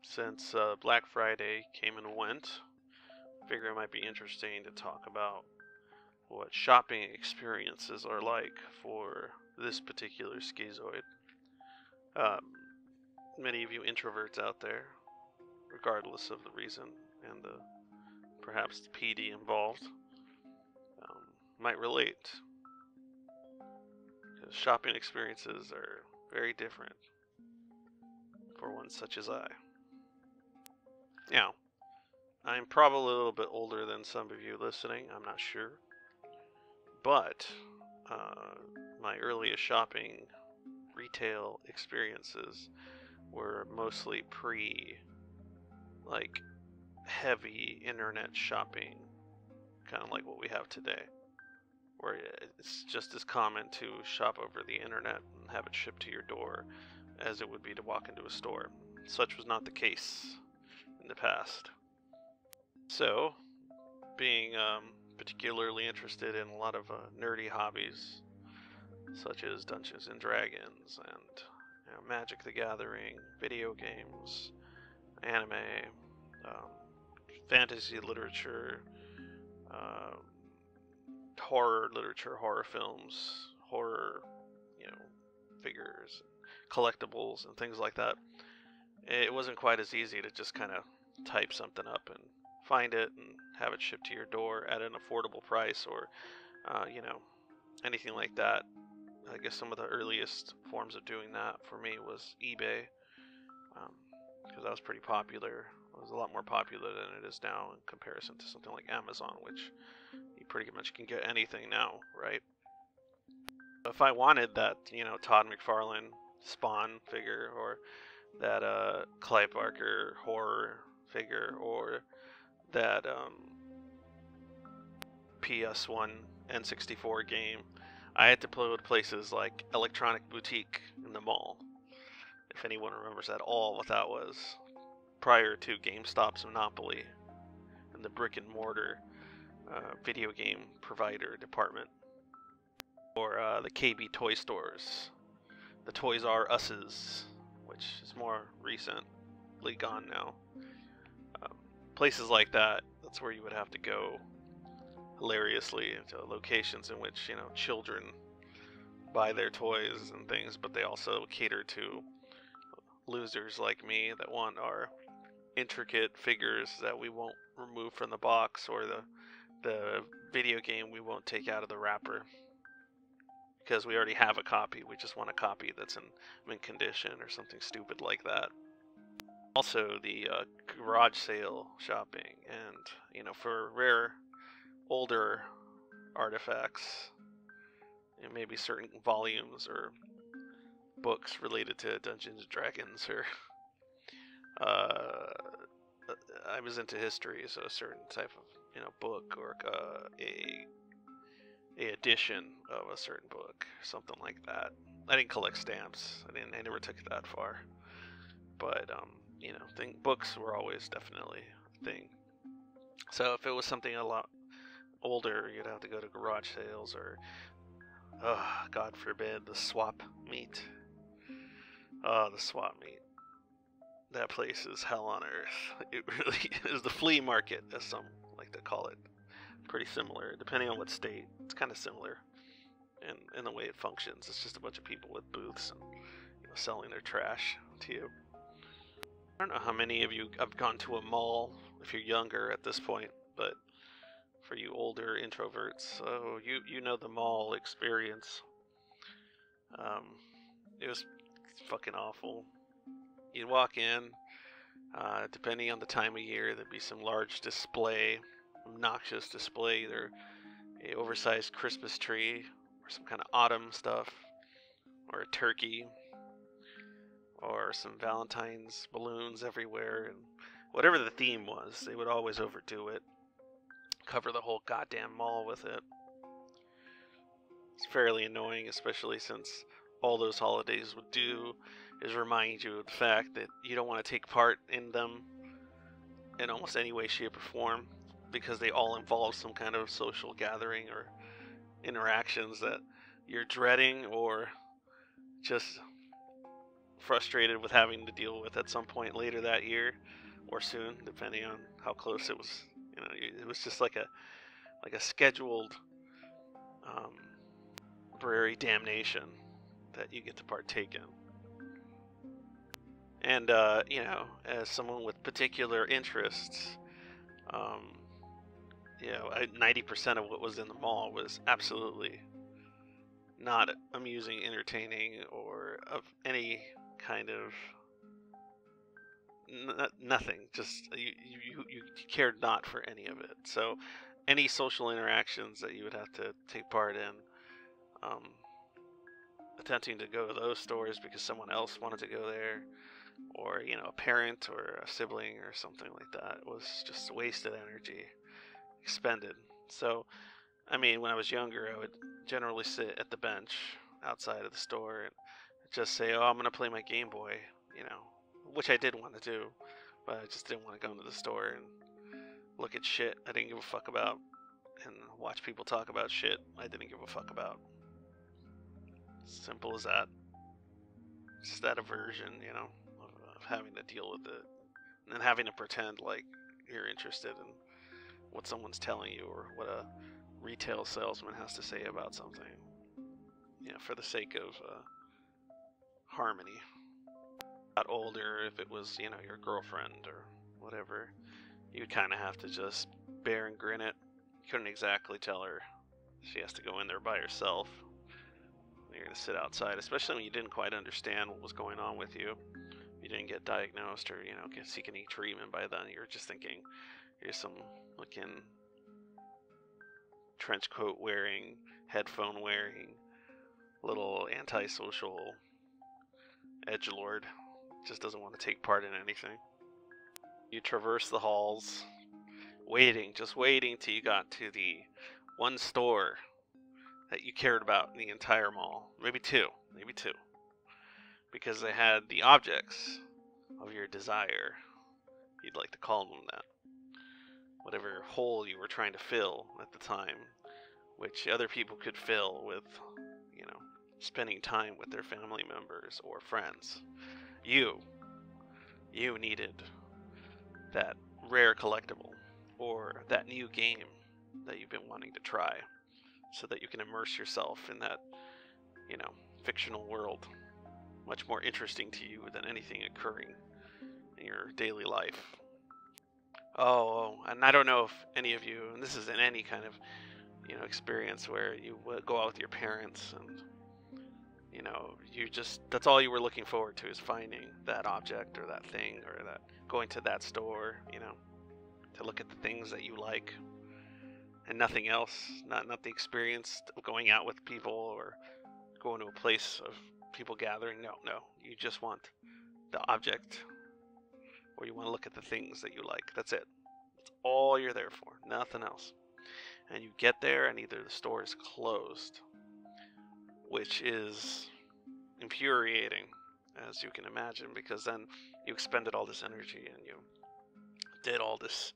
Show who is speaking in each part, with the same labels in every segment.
Speaker 1: Since Black Friday came and went, figure it might be interesting to talk about what shopping experiences are like for this particular schizoid. Um, Many of you introverts out there, regardless of the reason and the perhaps the PD involved, um, might relate because shopping experiences are very different for one such as I. Now, I'm probably a little bit older than some of you listening, I'm not sure. But uh, my earliest shopping retail experiences were mostly like heavy internet shopping, kind of like what we have today, where it's just as common to shop over the internet and have it shipped to your door as it would be to walk into a store. Such was not the case in the past. So, being particularly interested in a lot of nerdy hobbies, such as Dungeons and Dragons and Magic the Gathering, video games, anime, um, fantasy literature, uh, horror literature, horror films, horror, figures, collectibles, and things like that. It wasn't quite as easy to just kind of type something up and find it and have it shipped to your door at an affordable price, or anything like that. I guess some of the earliest forms of doing that for me was eBay, because that was pretty popular. It was a lot more popular than it is now in comparison to something like Amazon, which you pretty much can get anything now, right? If I wanted that, Todd McFarlane Spawn figure, or that Clive Barker horror figure, or that PS1 N64 game, I had to go to places like Electronic Boutique in the mall. If anyone remembers at all what that was, prior to GameStop's monopoly and the brick and mortar video game provider department, or the KB toy stores, the Toys R Us's, which is more recently gone now. Places like that, that's where you would have to go, hilariously, to locations in which, children buy their toys and things, but they also cater to losers like me that want our intricate figures that we won't remove from the box, or the video game we won't take out of the wrapper because we already have a copy. We just want a copy that's in mint condition or something stupid like that. Also, the garage sale shopping, and for rare older artifacts, and maybe certain volumes or books related to Dungeons and Dragons, or I was into history, so a certain type of book, or a edition of a certain book, something like that. I didn't collect stamps. I never took it that far. But books were always definitely a thing. So if it was something a lot older, you'd have to go to garage sales, or God forbid, the swap meet. The swap meet. That place is hell on earth. It really is. The flea market, as some like to call it. Pretty similar, depending on what state. It's kind of similar in the way it functions. It's just a bunch of people with booths and selling their trash to you. I don't know how many of you have gone to a mall if you're younger at this point, but for you older introverts, you know the mall experience. It was fucking awful. You'd walk in, depending on the time of year, there'd be some large display, obnoxious display, either an oversized Christmas tree, or some kind of autumn stuff, or a turkey, or some Valentine's balloons everywhere, and whatever the theme was, they would always overdo it, cover the whole goddamn mall with it. It's fairly annoying, especially since all those holidays would do is remind you of the fact that you don't want to take part in them in almost any way, shape, or form, because they all involve some kind of social gathering or interactions that you're dreading, or just frustrated with having to deal with at some point later that year, or soon, depending on how close it was. It was just like a scheduled temporary damnation that you get to partake in. And as someone with particular interests, 90% of what was in the mall was absolutely not amusing, entertaining, or of any kind of nothing. Just you cared not for any of it. So any social interactions that you would have to take part in, attempting to go to those stores because someone else wanted to go there, or a parent or a sibling or something like that, was just wasted energy expended. So when I was younger, I would generally sit at the bench outside of the store and just say, oh, I'm going to play my Game Boy, which I did want to do, but I just didn't want to go into the store and look at shit I didn't give a fuck about and watch people talk about shit I didn't give a fuck about. Simple as that. Just that aversion, of having to deal with it and then having to pretend like you're interested in what someone's telling you or what a retail salesman has to say about something, for the sake of harmony. Got older, if it was, your girlfriend or whatever, you would kind of have to just bear and grin it. You couldn't exactly tell her she has to go in there by herself. You're going to sit outside, especially when you didn't quite understand what was going on with you. You didn't get diagnosed or, seek any treatment by then. You were just thinking, here's some looking trench coat wearing, headphone wearing, little antisocial edgelord. Just doesn't want to take part in anything. You traverse the halls, just waiting till you got to the one store that you cared about in the entire mall. Maybe two. Because they had the objects of your desire. You'd like to call them that. Whatever hole you were trying to fill at the time, which other people could fill with, spending time with their family members or friends. You needed that rare collectible or that new game that you've been wanting to try so that you can immerse yourself in that, fictional world, much more interesting to you than anything occurring in your daily life. Oh, and I don't know if any of you, and this is in any kind of, experience where you would go out with your parents and, that's all you were looking forward to is finding that object or that thing or that going to that store, to look at the things that you like and nothing else, not the experience of going out with people or going to a place of people gathering. No, you just want the object, or you want to look at the things that you like. That's it. That's all you're there for, nothing else. And you get there and either the store is closed, which is infuriating, as you can imagine, because then you expended all this energy and you did all this,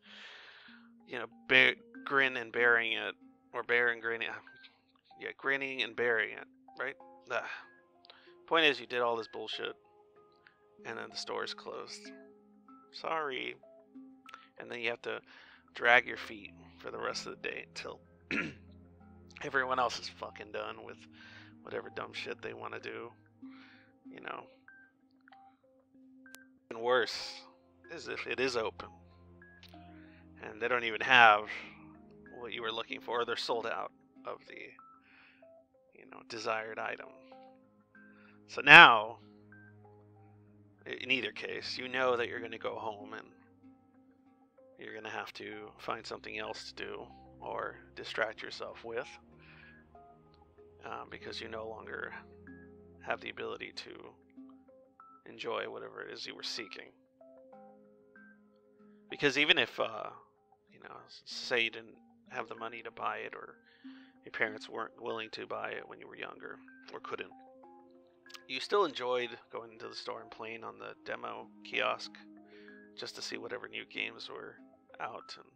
Speaker 1: grin and bearing it, or bear and grinning, grinning and bearing it, right? The point is, you did all this bullshit, and then the store is closed. Sorry. And then you have to drag your feet for the rest of the day until everyone else is fucking done with whatever dumb shit they want to do. And worse is if it is open and they don't even have what you were looking for. They're sold out of the desired item. So now, in either case, you know that you're going to go home and you're going to have to find something else to do or distract yourself with, because you no longer have the ability to enjoy whatever it is you were seeking. Because even if, say you didn't have the money to buy it, or your parents weren't willing to buy it when you were younger, or couldn't, you still enjoyed going into the store and playing on the demo kiosk just to see whatever new games were out. And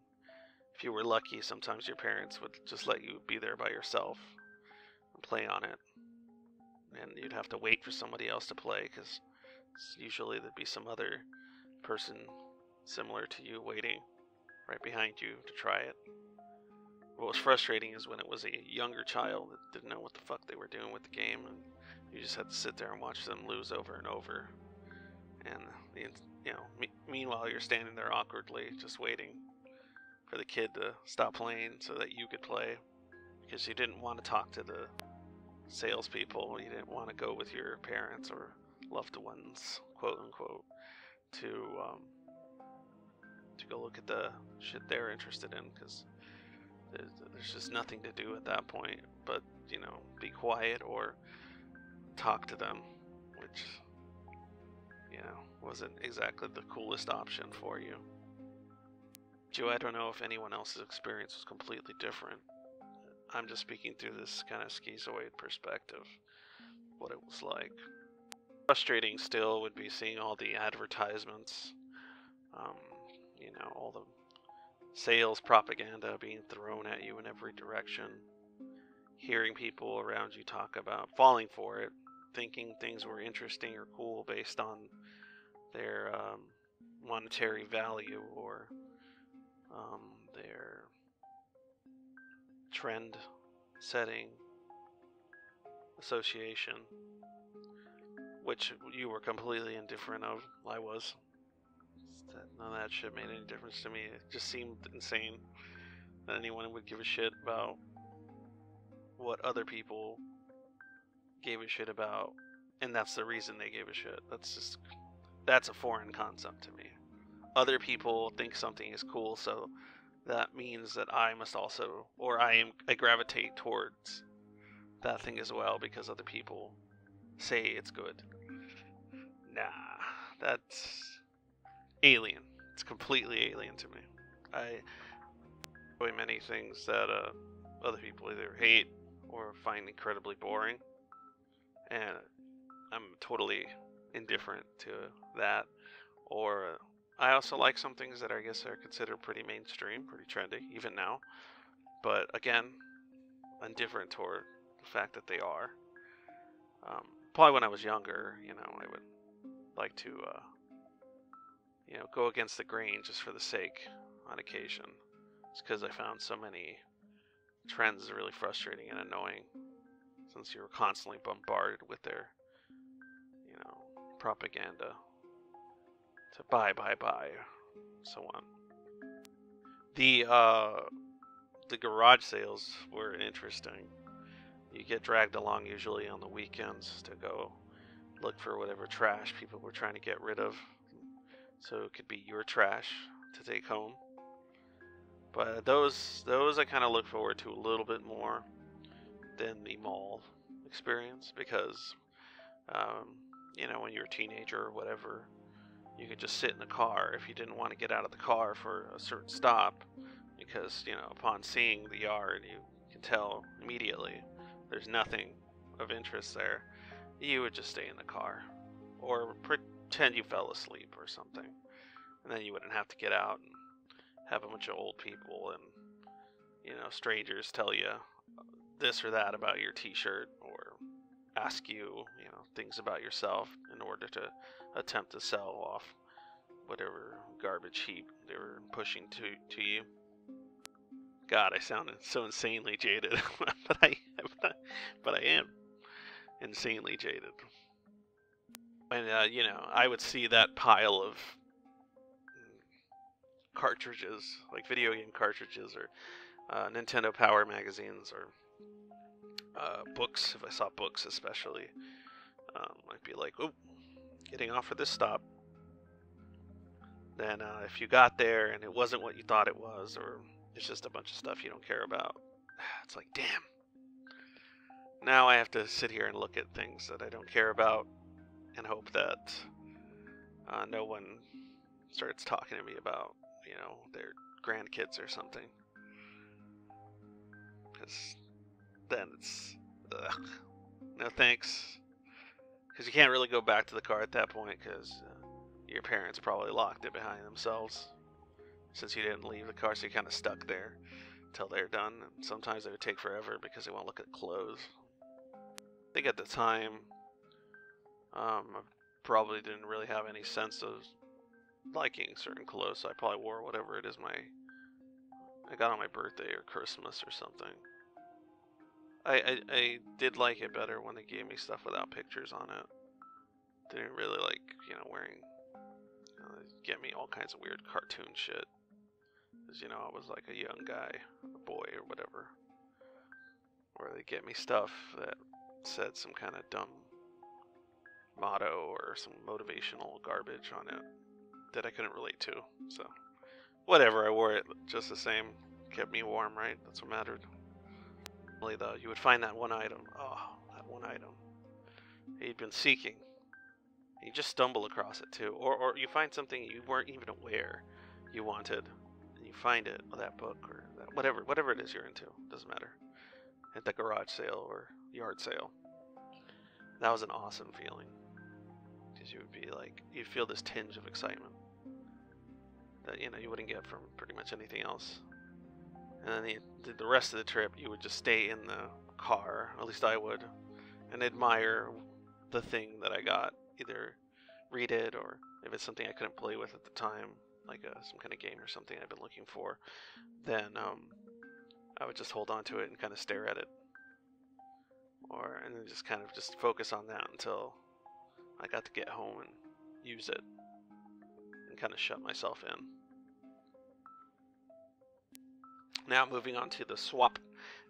Speaker 1: if you were lucky, sometimes your parents would just let you be there by yourself and play on it. And you'd have to wait for somebody else to play because Usually there'd be some other person similar to you waiting right behind you to try it. What was frustrating is when it was a younger child that didn't know what the fuck they were doing with the game, and you just had to sit there and watch them lose over and over. And meanwhile you're standing there awkwardly, just waiting for the kid to stop playing so that you could play, because you didn't want to talk to the salespeople. You didn't want to go with your parents or loved ones, quote unquote, to go look at the shit they're interested in, because there's just nothing to do at that point but, be quiet or talk to them, which, wasn't exactly the coolest option for you. Joe, I don't know if anyone else's experience was completely different. I'm just speaking through this kind of schizoid perspective, what it was like. Frustrating still would be seeing all the advertisements, all the sales propaganda being thrown at you in every direction, hearing people around you talk about falling for it, thinking things were interesting or cool based on their monetary value or their trend setting association, which you were completely indifferent of. I was. None of that shit made any difference to me. It just seemed insane that anyone would give a shit about what other people gave a shit about, and that's the reason they gave a shit. That's a foreign concept to me. Other people think something is cool, so that means that I must also, or I gravitate towards that thing as well because other people say it's good. Nah, that's alien. It's completely alien to me. I enjoy many things that other people either hate or find incredibly boring, and I'm totally indifferent to that. Or I also like some things that I guess are considered pretty mainstream, pretty trendy, even now. But again, indifferent toward the fact that they are. Probably when I was younger, I would like to, go against the grain just for the sake on occasion. It's because I found so many trends really frustrating and annoying, since you were constantly bombarded with their, propaganda to buy, so on. The garage sales were interesting. You get dragged along usually on the weekends to go look for whatever trash people were trying to get rid of, so it could be your trash to take home. But those I kind of look forward to a little bit more than the mall experience, because when you're a teenager or whatever, you could just sit in the car if you didn't want to get out of the car for a certain stop, because upon seeing the yard you can tell immediately there's nothing of interest there. You would just stay in the car or pretend you fell asleep or something, and then you wouldn't have to get out and have a bunch of old people and strangers tell you this or that about your t-shirt, or ask you things about yourself in order to attempt to sell off whatever garbage heap they were pushing to you. God, I sounded so insanely jaded, but I am insanely jaded. And I would see that pile of cartridges, like video game cartridges, or Nintendo Power magazines, or books. If I saw books, especially, I'd be like, "Oh, getting off for this stop." Then, if you got there and it wasn't what you thought it was, or it's just a bunch of stuff you don't care about, it's like, damn. Now I have to sit here and look at things that I don't care about and hope that no one starts talking to me about, their grandkids or something. Because then it's, ugh, no thanks. Because you can't really go back to the car at that point, because your parents probably locked it behind themselves, since you didn't leave the car, so you're kind of stuck there until they're done. And sometimes they would take forever because they won't look at clothes. I think at the time, probably didn't really have any sense of liking certain clothes, so I probably wore whatever it is I got on my birthday or Christmas or something. I did like it better when they gave me stuff without pictures on it. Didn't really like, wearing, get me all kinds of weird cartoon shit. Because, I was like a young guy, or boy, or whatever. Or they get me stuff that said some kind of dumb motto or some motivational garbage on it that I couldn't relate to. So, whatever, I wore it just the same. Kept me warm, right? That's what mattered. Though, you would find that one item. Oh, that one item that you'd been seeking. You just stumble across it too, or you find something you weren't even aware you wanted, and you find it, or that book, or that whatever it is you're into. Doesn't matter. At the garage sale or yard sale. That was an awesome feeling, because you would be like, you'd feel this tinge of excitement that you wouldn't get from pretty much anything else. And then the rest of the trip, you would just stay in the car, at least I would, and admire the thing that I got. Either read it, or if it's something I couldn't play with at the time, like some kind of game or something I've been looking for, then I would just hold on to it and kind of stare at it. And then just kind of just focus on that until I got to get home and use it and kind of shut myself in. Now moving on to the swap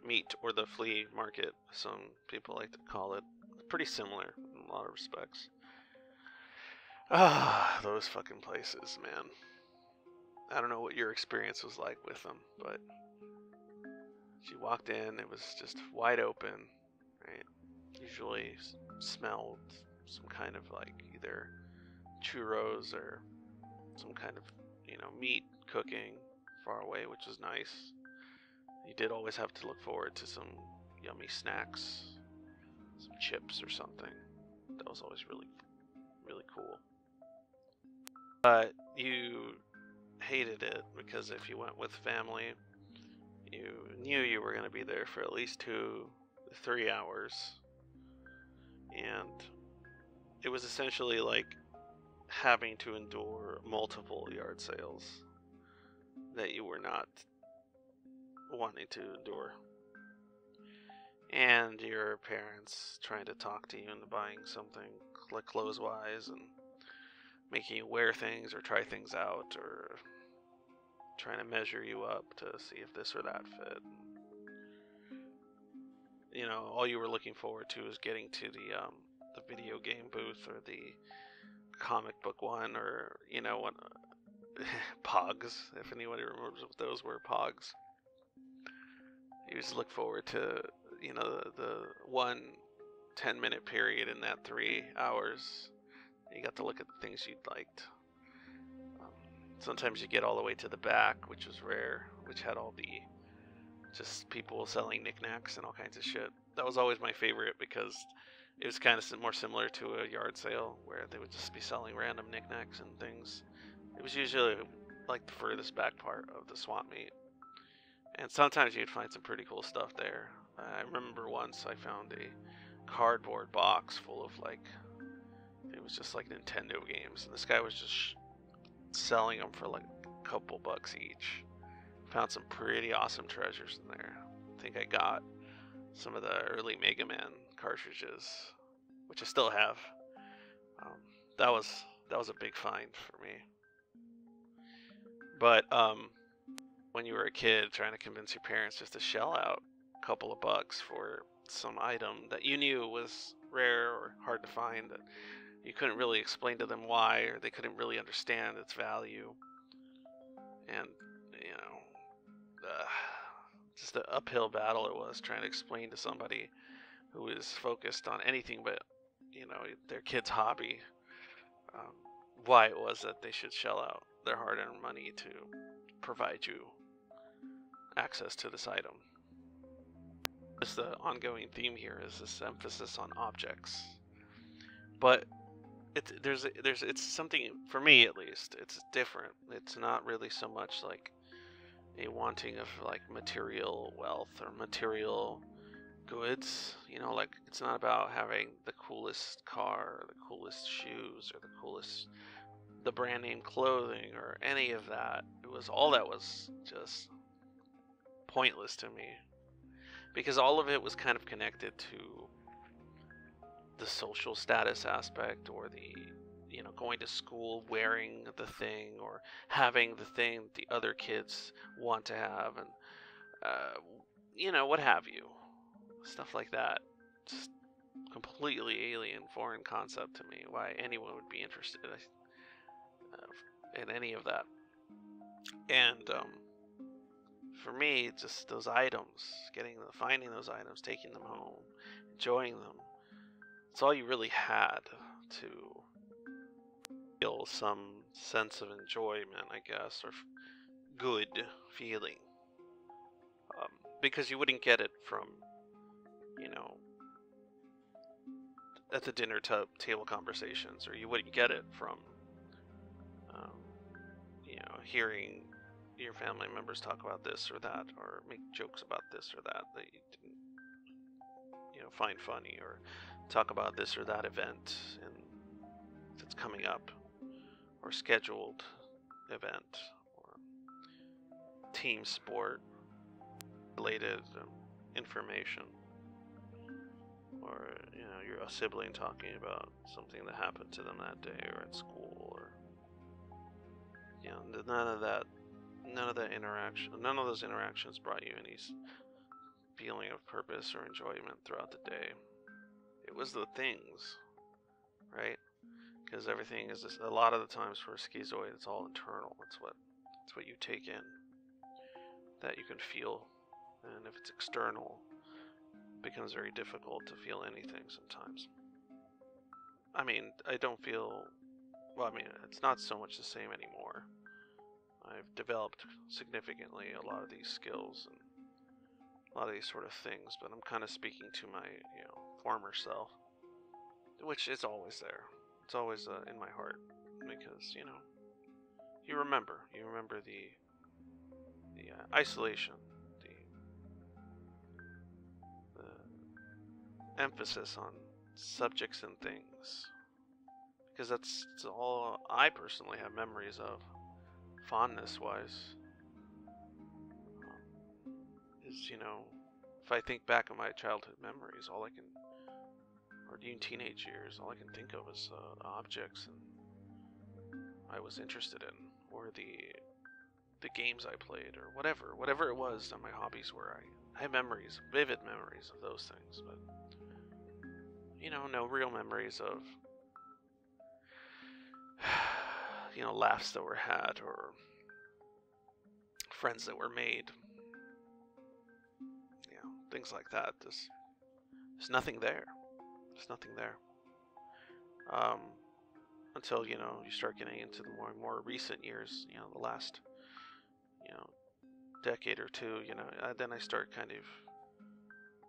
Speaker 1: meet, or the flea market, some people like to call it. Pretty similar in a lot of respects. Ah, those fucking places, man. I don't know what your experience was like with them, but she walked in, it was just wide open, right? Usually smelled some kind of like either churros or some kind of, meat cooking far away, which was nice. You did always have to look forward to some yummy snacks, some chips or something. That was always really, really cool. But you hated it because if you went with family, you knew you were going to be there for at least 2 to 3 hours. And it was essentially like having to endure multiple yard sales that you were not wanting to endure. And your parents trying to talk to you into buying something, like clothes-wise, and making you wear things or try things out, or trying to measure you up to see if this or that fit. All you were looking forward to was getting to the video game booth, or the comic book one, or what Pogs, if anybody remembers what those were. Pogs. You just look forward to the 1 10-minute period in that 3 hours. You got to look at the things you'd liked. Sometimes you get all the way to the back, which was rare, which had all the just people selling knickknacks and all kinds of shit. That was always my favorite, because it was kind of more similar to a yard sale where they would just be selling random knickknacks and things. It was usually like the furthest back part of the swap meet. And sometimes you'd find some pretty cool stuff there. I remember once I found a cardboard box full of it was just like Nintendo games, and this guy was just selling them for like a couple bucks each. Found some pretty awesome treasures in there. I think I got some of the early Mega Man cartridges, which I still have. That was a big find for me. But when you were a kid, trying to convince your parents just to shell out a couple of bucks for some item that you knew was rare or hard to find, that you couldn't really explain to them why, or they couldn't really understand its value. And, just an uphill battle it was trying to explain to somebody who is focused on anything but, their kid's hobby, why it was that they should shell out their hard-earned money to provide you access to this item. Just the ongoing theme here is this emphasis on objects. But it's something, for me at least, it's different. It's not really so much like a wanting of like material wealth or material goods. Like it's not about having the coolest car, or the coolest shoes, or the brand name clothing, or any of that. It was all that was just pointless to me because all of it was kind of connected to the social status aspect, or the going to school wearing the thing, or having the thing the other kids want to have, and what have you, stuff like that. Just completely alien, foreign concept to me. Why anyone would be interested in any of that. And for me, just those items, finding those items, taking them home, enjoying them. It's all you really had to feel some sense of enjoyment, I guess, or good feeling. Because you wouldn't get it from, at the dinner table conversations, or you wouldn't get it from, um, hearing your family members talk about this or that, or make jokes about this or that you didn't, find funny, or talk about this or that event and that's coming up, or scheduled event, or team sport related information, or you're a sibling talking about something that happened to them that day, or at school, or none of those interactions brought you any feeling of purpose or enjoyment throughout the day. It was the things, right? Because everything is a lot of the times for a schizoid, it's all internal. It's what you take in that you can feel, and if it's external, it becomes very difficult to feel anything sometimes. I mean, it's not so much the same anymore. I've developed significantly a lot of these skills and a lot of these sort of things, but I'm kind of speaking to my, former self, which is always there. It's always in my heart, because you remember the isolation, the emphasis on subjects and things, because that's all I personally have memories of, fondness wise. Is if I think back on my childhood memories, or even teenage years, all I can think of is objects and I was interested in, or the games I played, or whatever it was that my hobbies were. I have memories, vivid memories of those things, but no real memories of laughs that were had, or friends that were made, things like that. There's nothing there. There's nothing there. Until you start getting into the more recent years, the last decade or two, then I start kind of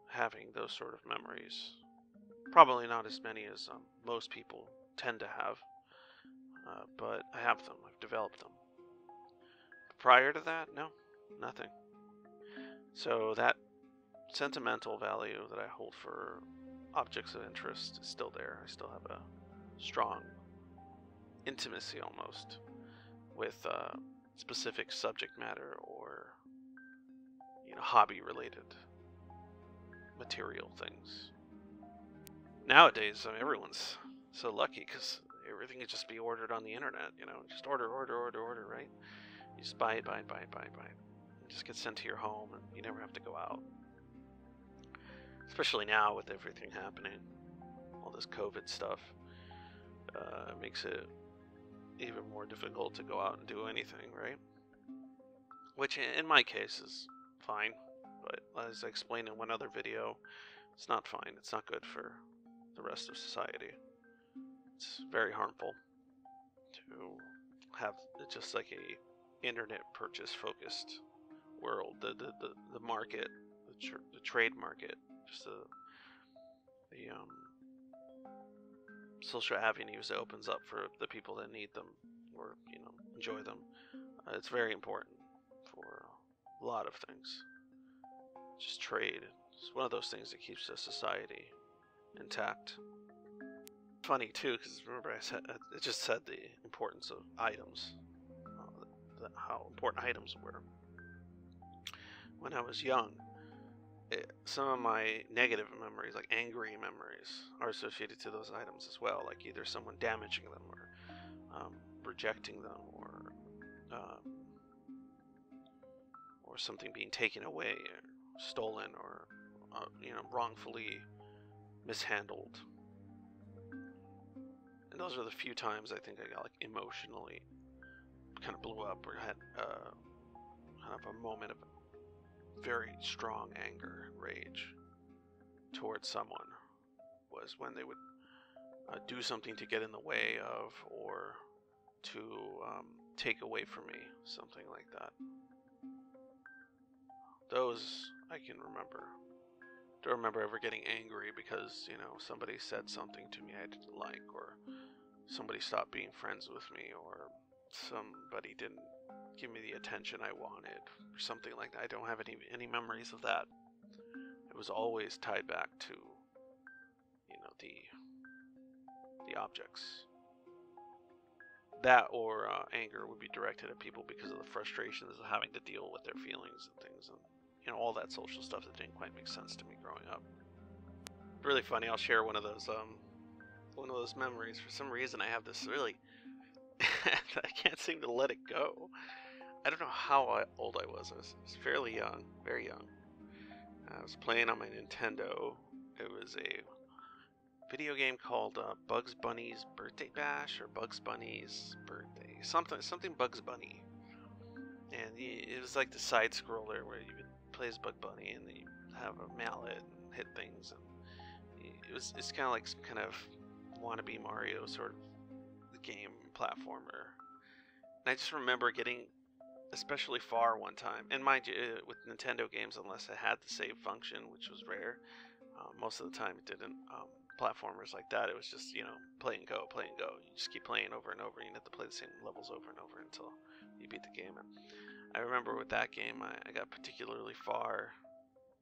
Speaker 1: having those sort of memories. Probably not as many as most people tend to have, but I have them. I've developed them. Prior to that, no, nothing. So that sentimental value that I hold for objects of interest is still there. I still have a strong intimacy almost with specific subject matter, or hobby related material things. Nowadays, everyone's so lucky because everything can just be ordered on the internet. Just order, right? You just buy it. It just gets sent to your home, and you never have to go out. Especially now with everything happening, all this COVID stuff, makes it even more difficult to go out and do anything, right? Which in my case is fine, but as I explained in one other video, it's not fine. It's not good for the rest of society. It's very harmful to have just like a internet purchase focused world. The market, the trade market, just the social avenues it opens up for the people that need them, or enjoy them. It's very important for a lot of things. Just trade, It's one of those things that keeps the society intact. Funny too, because remember it just said the importance of items, how important items were. When I was young, some of my negative memories, like angry memories, are associated to those items as well, like either someone damaging them or rejecting them, or something being taken away or stolen or wrongfully mishandled. And those are the few times I think I got like emotionally kind of blew up or had kind of a moment of very strong anger, rage towards someone, was when they would do something to get in the way of or to take away from me, something like that. Those I can remember. Don't remember ever getting angry because, somebody said something to me I didn't like, or somebody stopped being friends with me, or somebody didn't give me the attention I wanted, or something like that. I don't have any memories of that. It was always tied back to, the objects. That or anger would be directed at people because of the frustrations of having to deal with their feelings and things, and all that social stuff that didn't quite make sense to me growing up. Really funny. I'll share one of those memories. For some reason, I have this really I can't seem to let it go. I don't know how old I was. I was fairly young, very young. I was playing on my Nintendo. It was a video game called Bugs Bunny's Birthday Bash, or Bugs Bunny's Birthday, something Bugs Bunny. And it was like the side scroller where you would play as Bug Bunny and then you have a mallet and hit things, and it's kind of like some kind of wannabe Mario sort of game platformer. And I just remember getting especially far one time, and mind you, with Nintendo games, unless it had the save function, which was rare, most of the time it didn't. Platformers like that, it was just play and go. You just keep playing over and over. You have to play the same levels over and over until you beat the game. And I remember with that game, I got particularly far.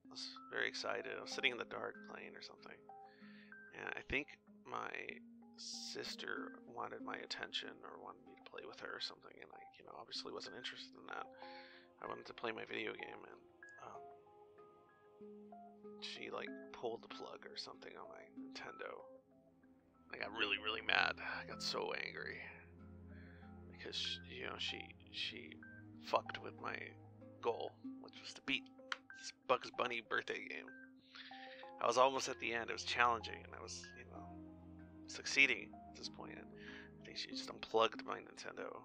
Speaker 1: I was very excited. I was sitting in the dark playing or something, and I think my sister wanted my attention or wanted me to play with her or something, and I obviously wasn't interested in that. I wanted to play my video game, and she like pulled the plug or something on my Nintendo. I got really, really mad. I got so angry because she fucked with my goal, which was to beat this Bugs Bunny birthday game. I was almost at the end. It was challenging, and I was succeeding at this point. And I think she just unplugged my Nintendo.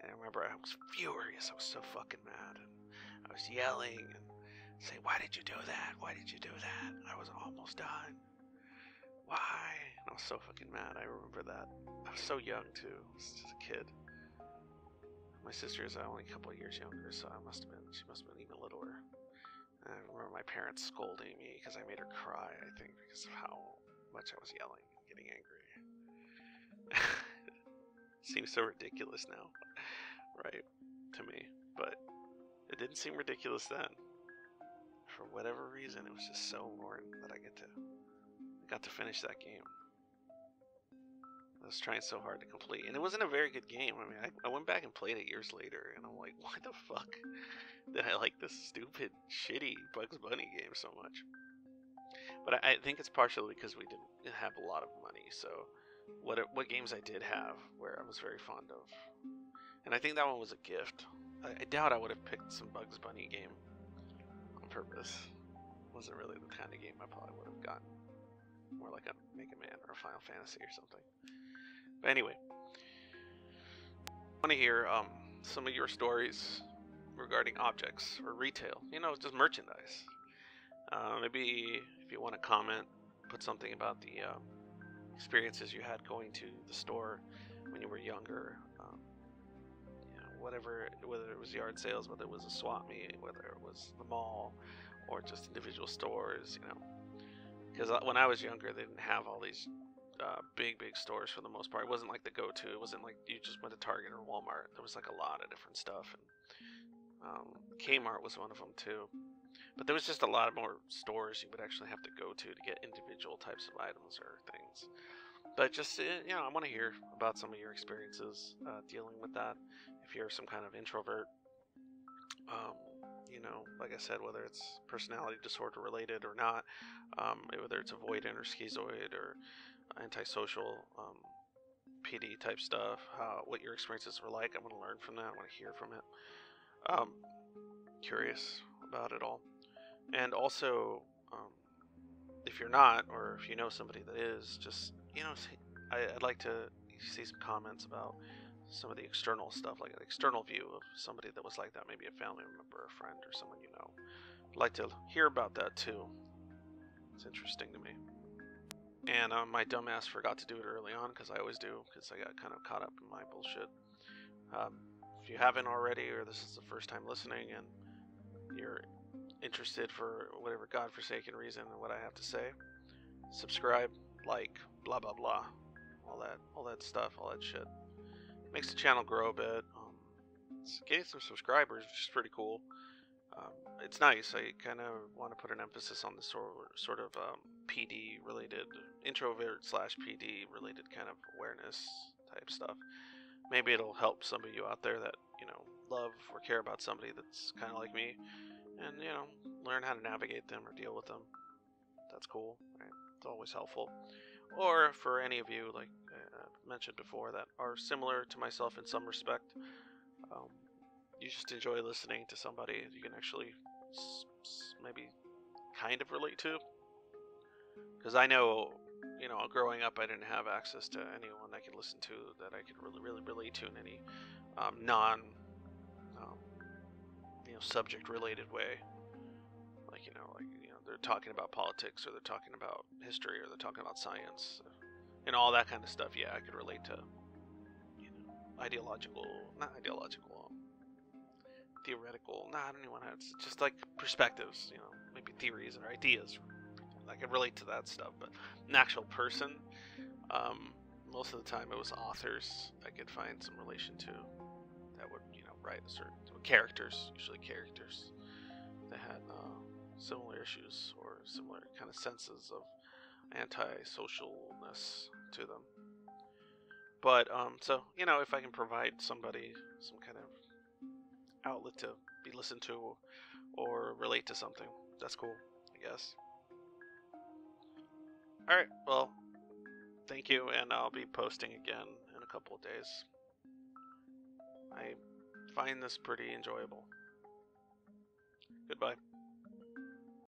Speaker 1: And I remember I was furious. I was so fucking mad, and I was yelling and saying, "Why did you do that? Why did you do that? I was almost done. Why?" And I was so fucking mad. I remember that. I was so young too. I was just a kid. My sister is only a couple of years younger, so she must have been even littler. And I remember my parents scolding me because I made her cry, I think, because of how much I was yelling and getting angry. Seems so ridiculous now, right, to me, but it didn't seem ridiculous then. For whatever reason, it was just so important that I got to finish that game. I was trying so hard to complete, and it wasn't a very good game. I mean, I went back and played it years later, and I'm like, why the fuck did I like this stupid, shitty Bugs Bunny game so much? But I think it's partially because we didn't have a lot of money, so what games I did have where I was very fond of. And I think that one was a gift. I doubt I would have picked some Bugs Bunny game on purpose. It wasn't really the kind of game I probably would have gotten. More like a Mega Man or a Final Fantasy or something. But anyway, I want to hear some of your stories regarding objects or retail. Just merchandise. Maybe if you want to comment, put something about the experiences you had going to the store when you were younger. Whether it was yard sales, whether it was a swap meet, whether it was the mall, or just individual stores. Because when I was younger, they didn't have all these big stores for the most part. It wasn't like the go-to. It wasn't like you just went to Target or Walmart. There was like a lot of different stuff, and Kmart was one of them too. But there was just a lot of more stores you would actually have to go to get individual types of items or things. But just, I want to hear about some of your experiences dealing with that. If you're some kind of introvert, um, like I said, whether it's personality disorder related or not, whether it's avoidant or schizoid or antisocial, PD type stuff, what your experiences were like. I want to learn from that. I want to hear from it. Um, Curious about it all. And also, um, if you're not, or if you know somebody that is, just, I'd like to see some comments about some of the external stuff, like an external view of somebody that was like that, maybe a family member, a friend, or someone you know. I'd like to hear about that too. It's interesting to me. And my dumbass forgot to do it early on, because I always do, because I got kind of caught up in my bullshit. If you haven't already, or this is the first time listening, and you're interested for whatever godforsaken reason in what I have to say, subscribe, like, blah blah blah, all that stuff, all that shit. Makes the channel grow a bit. It's getting some subscribers, which is pretty cool. It's nice. I kind of want to put an emphasis on the sort of PD related, introvert / PD related kind of awareness type stuff. Maybe it'll help some of you out there that love or care about somebody that's kind of like me, and learn how to navigate them or deal with them. That's cool, right? It's always helpful. Or for any of you, like I mentioned before, that are similar to myself in some respect, you just enjoy listening to somebody you can actually maybe kind of relate to. Because I know, growing up, I didn't have access to anyone I could listen to that I could really relate to in any non subject related way. Like they're talking about politics, or they're talking about history, or they're talking about science, and all that kind of stuff. Yeah, I could relate to not ideological, theoretical. Nah, I don't even want to. It's just like perspectives, maybe theories or ideas. I could relate to that stuff, but an actual person, most of the time it was authors I could find some relation to that would, write a certain characters, usually characters that had similar issues or similar kind of senses of antisocialness to them. But so if I can provide somebody some kind of outlet to be listened to or relate to something, that's cool, I guess. All right, well, thank you, and I'll be posting again in a couple of days. I find this pretty enjoyable. Goodbye.